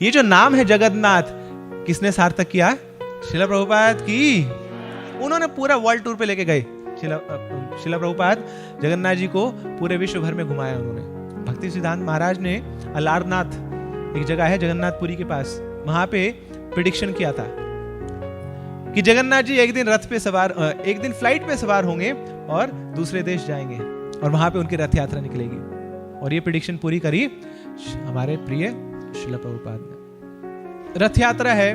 ये जो नाम है जगन्नाथ, किसने सार्थक किया? श्रील प्रभुपाद की। उन्होंने पूरा वर्ल्ड टूर पे लेके गए। श्रील प्रभुपाद जगन्नाथ जी को पूरे विश्व भर में घुमाया उन्होंने। भक्ति सिद्धांत महाराज ने अलारनाथ, एक जगह है जगन्नाथपुरी के पास, वहां पे प्रिडिक्शन किया था कि जगन्नाथ जी एक दिन रथ पे सवार, एक दिन फ्लाइट पे सवार होंगे और दूसरे देश जाएंगे और वहां पे उनकी रथ यात्रा निकलेगी। और ये प्रिडिक्शन पूरी करी हमारे प्रिय श्रील प्रभुपाद ने। रथ यात्रा है,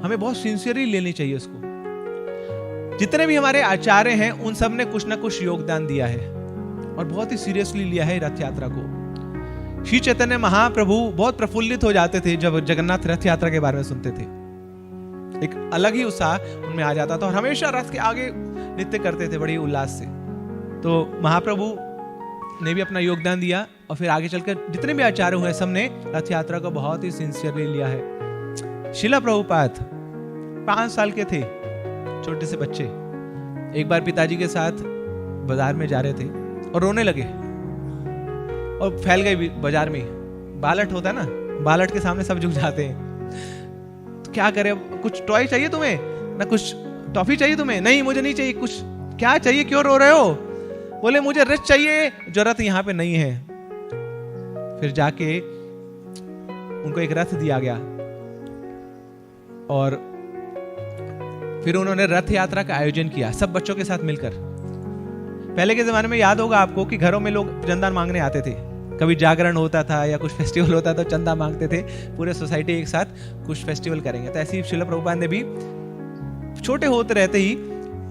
हमें बहुत सिंसियरली लेनी चाहिए उसको। जितने भी हमारे आचार्य हैं उन सब ने कुछ ना कुछ योगदान दिया है और बहुत ही सीरियसली लिया है रथ यात्रा को। श्री चैतन्य महाप्रभु बहुत प्रफुल्लित हो जाते थे जब जगन्नाथ रथ यात्रा के बारे में सुनते थे। एक अलग ही उत्साह उनमें आ जाता था और हमेशा रथ के आगे नृत्य करते थे बड़ी उल्लास से। तो महाप्रभु ने भी अपना योगदान दिया और फिर आगे चलकर जितने भी आचार्य हुए सबने रथ यात्रा को बहुत ही सिंसियरली लिया है। श्रील प्रभुपाद 5 साल के थे, छोटे से बच्चे, एक बार पिताजी के साथ बाजार में जा रहे थे और रोने लगे और फैल गए बाजार में। बालट होता है ना, बालट के सामने सब झुक जाते हैं। तो क्या करें, कुछ टॉय चाहिए तुम्हें ना, कुछ टॉफी चाहिए तुम्हें? नहीं मुझे नहीं चाहिए। कुछ क्या चाहिए, क्यों रो रहे हो? बोले मुझे रथ चाहिए, जो रथ यहाँ पे नहीं है। फिर जाके उनको एक रथ दिया गया और फिर उन्होंने रथ यात्रा का आयोजन किया सब बच्चों के साथ मिलकर। पहले के जमाने में याद होगा आपको कि घरों में लोग चंदा मांगने आते थे। कभी जागरण होता था या कुछ फेस्टिवल होता था, चंदा मांगते थे, पूरे सोसाइटी एक साथ कुछ फेस्टिवल करेंगे। तो ऐसे ही श्रील प्रभुपाद ने भी छोटे होते रहते ही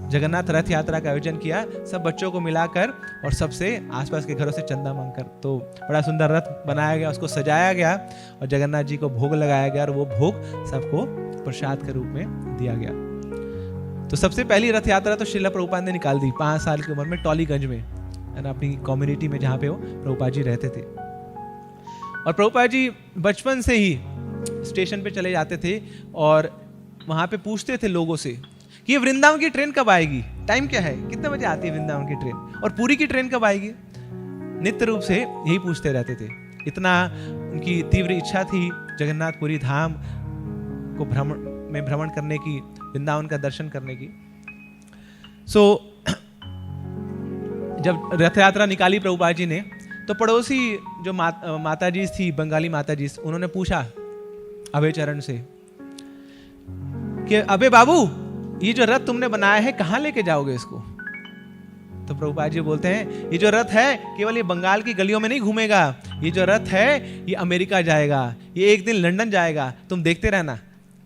जगन्नाथ रथ यात्रा का आयोजन किया, सब बच्चों को मिलाकर और सबसे आसपास के घरों से चंदा मांगकर। तो बड़ा सुंदर रथ बनाया गया, उसको सजाया गया और जगन्नाथ जी को भोग लगाया गया और वो भोग सबको प्रसाद के रूप में दिया गया। तो सबसे पहली रथ यात्रा तो श्रील प्रभुपाद ने निकाल दी 5 साल की उम्र में, टॉलीगंज में, अपनी कम्युनिटी में जहाँ पे वो प्रभुपाद जी रहते थे। और प्रभुपाद जी बचपन से ही स्टेशन पे चले जाते थे और वहाँ पे पूछते थे लोगों से कि ये वृंदावन की ट्रेन कब आएगी, टाइम क्या है, कितने बजे आती है वृंदावन की ट्रेन, और पुरी की ट्रेन कब आएगी। नित्य रूप से यही पूछते रहते थे। इतना उनकी तीव्र इच्छा थी जगन्नाथपुरी धाम को भ्रमण करने की, वृंदावन का दर्शन करने की। जब रथ यात्रा निकाली प्रभुपाद जी ने, तो पड़ोसी जो माता जी थी, बंगाली माता जी, उन्होंने पूछा अभय चरण से कि अबे बाबू, ये जो रथ तुमने बनाया है कहाँ लेके जाओगे इसको? तो प्रभुपाद जी बोलते हैं ये जो रथ है केवल ये बंगाल की गलियों में नहीं घूमेगा, ये जो रथ है ये अमेरिका जाएगा, ये एक दिन लंदन जाएगा, तुम देखते रहना।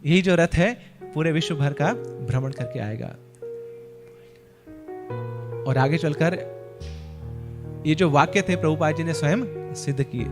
यही जो रथ है पूरे विश्व भर का भ्रमण करके आएगा। और आगे चलकर ये जो वाक्य थे प्रभुपाद जी ने स्वयं सिद्ध किए।